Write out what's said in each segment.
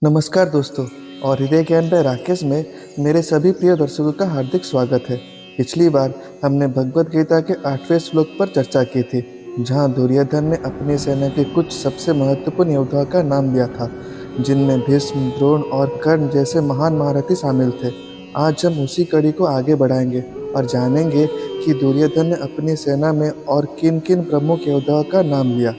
नमस्कार दोस्तों। और हृदय ज्ञान बाय राकेश में मेरे सभी प्रिय दर्शकों का हार्दिक स्वागत है। पिछली बार हमने भगवत गीता के 8वें श्लोक पर चर्चा की थी, जहां दुर्योधन ने अपनी सेना के कुछ सबसे महत्वपूर्ण योद्धाओं का नाम लिया था, जिनमें भीष्म, द्रोण और कर्ण जैसे महान महारथी शामिल थे। आज हम उसी कड़ी को आगे बढ़ाएंगे और जानेंगे कि दुर्योधन ने अपनी सेना में और किन किन प्रमुख योद्धाओं का नाम लिया।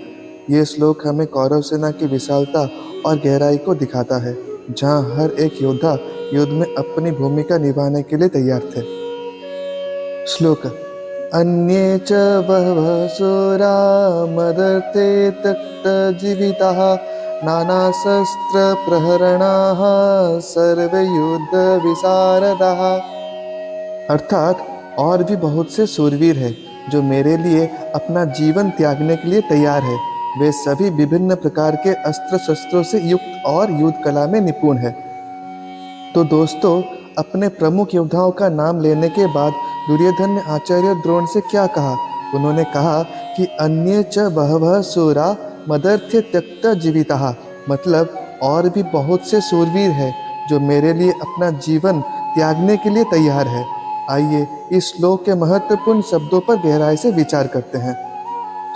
ये श्लोक हमें कौरव सेना की विशालता और गहराई को दिखाता है, जहां हर एक योद्धा युद्ध में अपनी भूमिका निभाने के लिए तैयार थे। श्लोक। अन्ये च बहवः शूरा मदर्थे त्यक्तजीविताः नानाशस्त्रप्रहरणाः सर्वे युद्धविशारदाः। अर्थात और भी बहुत से शूरवीर हैं जो मेरे लिए अपना जीवन त्यागने के लिए तैयार है। वे सभी विभिन्न प्रकार के अस्त्र शस्त्रों से युक्त और युद्ध कला में निपुण है। तो दोस्तों, अपने प्रमुख योद्धाओं का नाम लेने के बाद दुर्योधन ने आचार्य द्रोण से क्या कहा? उन्होंने कहा कि अन्ये च बहवः शूरा मदर्थे त्यक्त जीविताः, मतलब और भी बहुत से शूरवीर हैं जो मेरे लिए अपना जीवन त्यागने के लिए तैयार है। आइए इस श्लोक के महत्वपूर्ण शब्दों पर गहराई से विचार करते हैं।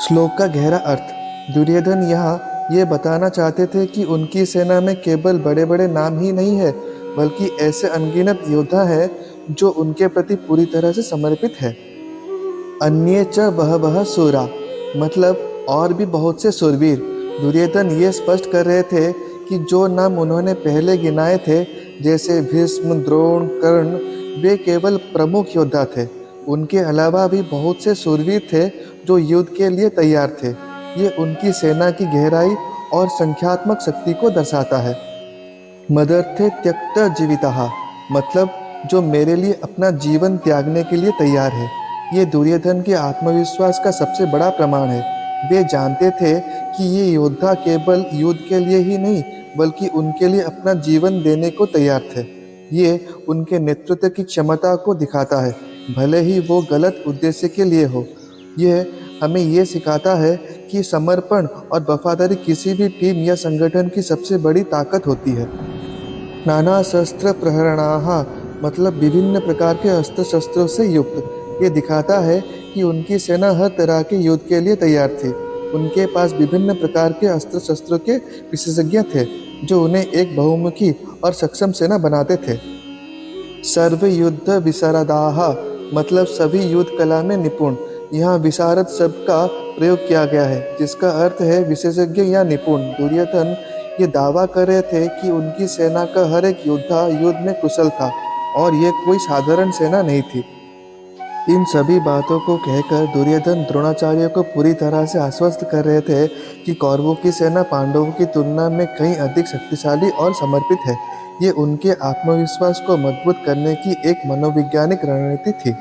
श्लोक का गहरा अर्थ। दुर्योधन यहाँ ये बताना चाहते थे कि उनकी सेना में केवल बड़े बड़े नाम ही नहीं है, बल्कि ऐसे अनगिनत योद्धा हैं जो उनके प्रति पूरी तरह से समर्पित है। अन्ये च बहवः शूरा, मतलब और भी बहुत से शूरवीर। दुर्योधन ये स्पष्ट कर रहे थे कि जो नाम उन्होंने पहले गिनाए थे, जैसे भीष्म, द्रोण, कर्ण, वे केवल प्रमुख योद्धा थे। उनके अलावा भी बहुत से शूरवीर थे जो युद्ध के लिए तैयार थे। ये उनकी सेना की गहराई और संख्यात्मक शक्ति को दर्शाता है। मदर्थे त्यक्त जीविताः, मतलब जो मेरे लिए अपना जीवन त्यागने के लिए तैयार है। ये दुर्योधन के आत्मविश्वास का सबसे बड़ा प्रमाण है। वे जानते थे कि ये योद्धा केवल युद्ध के लिए ही नहीं, बल्कि उनके लिए अपना जीवन देने को तैयार थे। ये उनके नेतृत्व की क्षमता को दिखाता है, भले ही वो गलत उद्देश्य के लिए हो। यह हमें ये सिखाता है कि समर्पण और वफादारी किसी भी टीम या संगठन की सबसे बड़ी ताकत होती है। नाना शस्त्र प्रहरणाः, मतलब विभिन्न प्रकार के अस्त्र शस्त्रों से युक्त। ये दिखाता है कि उनकी सेना हर तरह के युद्ध के लिए तैयार थी। उनके पास विभिन्न प्रकार के अस्त्र शस्त्रों के विशेषज्ञ थे, जो उन्हें एक बहुमुखी और सक्षम सेना बनाते थे। सर्व युद्ध विशारदाः, मतलब सभी युद्ध कला में निपुण। यहाँ विशारद शब्द का प्रयोग किया गया है, जिसका अर्थ है विशेषज्ञ या निपुण। दुर्योधन ये दावा कर रहे थे कि उनकी सेना का हर एक योद्धा युद्ध में कुशल था और ये कोई साधारण सेना नहीं थी। इन सभी बातों को कहकर दुर्योधन द्रोणाचार्य को पूरी तरह से आश्वस्त कर रहे थे कि कौरवों की सेना पांडवों की तुलना में कहीं अधिक शक्तिशाली और समर्पित है। ये उनके आत्मविश्वास को मजबूत करने की एक मनोवैज्ञानिक रणनीति थी।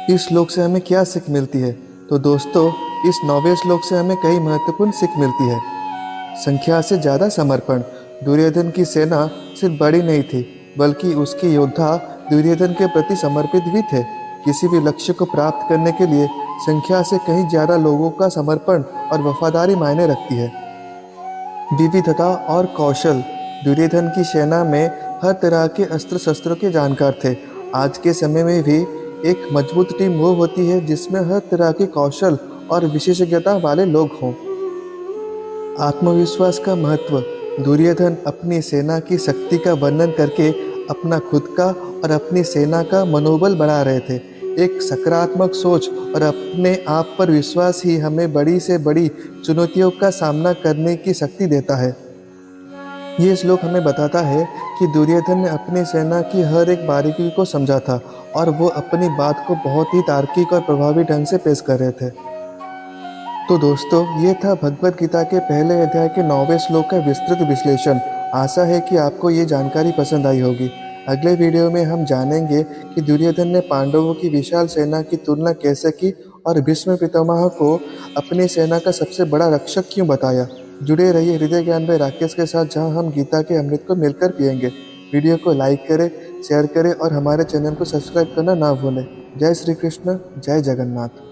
इस श्लोक से हमें क्या सीख मिलती है? तो दोस्तों, इस 9वें श्लोक से हमें कई महत्वपूर्ण सीख मिलती है। संख्या से ज़्यादा समर्पण। दुर्योधन की सेना सिर्फ बड़ी नहीं थी, बल्कि उसके योद्धा दुर्योधन के प्रति समर्पित भी थे। किसी भी लक्ष्य को प्राप्त करने के लिए संख्या से कहीं ज़्यादा लोगों का समर्पण और वफादारी मायने रखती है। विविधता और कौशल। दुर्योधन की सेना में हर तरह के अस्त्र शस्त्रों के जानकार थे। आज के समय में भी एक मजबूत टीम वो होती है जिसमें हर तरह के कौशल और विशेषज्ञता वाले लोग हों। आत्मविश्वास का महत्व। दुर्योधन अपनी सेना की शक्ति का वर्णन करके अपना खुद का और अपनी सेना का मनोबल बढ़ा रहे थे। एक सकारात्मक सोच और अपने आप पर विश्वास ही हमें बड़ी से बड़ी चुनौतियों का सामना करने की शक्ति देता है। ये श्लोक हमें बताता है कि दुर्योधन ने अपनी सेना की हर एक बारीकी को समझा था और वो अपनी बात को बहुत ही तार्किक और प्रभावी ढंग से पेश कर रहे थे। तो दोस्तों, ये था भगवत गीता के पहले अध्याय के 9वें श्लोक का विस्तृत विश्लेषण। आशा है कि आपको ये जानकारी पसंद आई होगी। अगले वीडियो में हम जानेंगे कि दुर्योधन ने पांडवों की विशाल सेना की तुलना कैसे की और भीष्म पितामह को अपनी सेना का सबसे बड़ा रक्षक क्यों बताया। जुड़े रहिए हृदय ज्ञान बाय राकेश के साथ, जहां हम गीता के अमृत को मिलकर पिएंगे। वीडियो को लाइक करें, शेयर करें और हमारे चैनल को सब्सक्राइब करना ना भूलें। जय श्री कृष्ण, जय जगन्नाथ।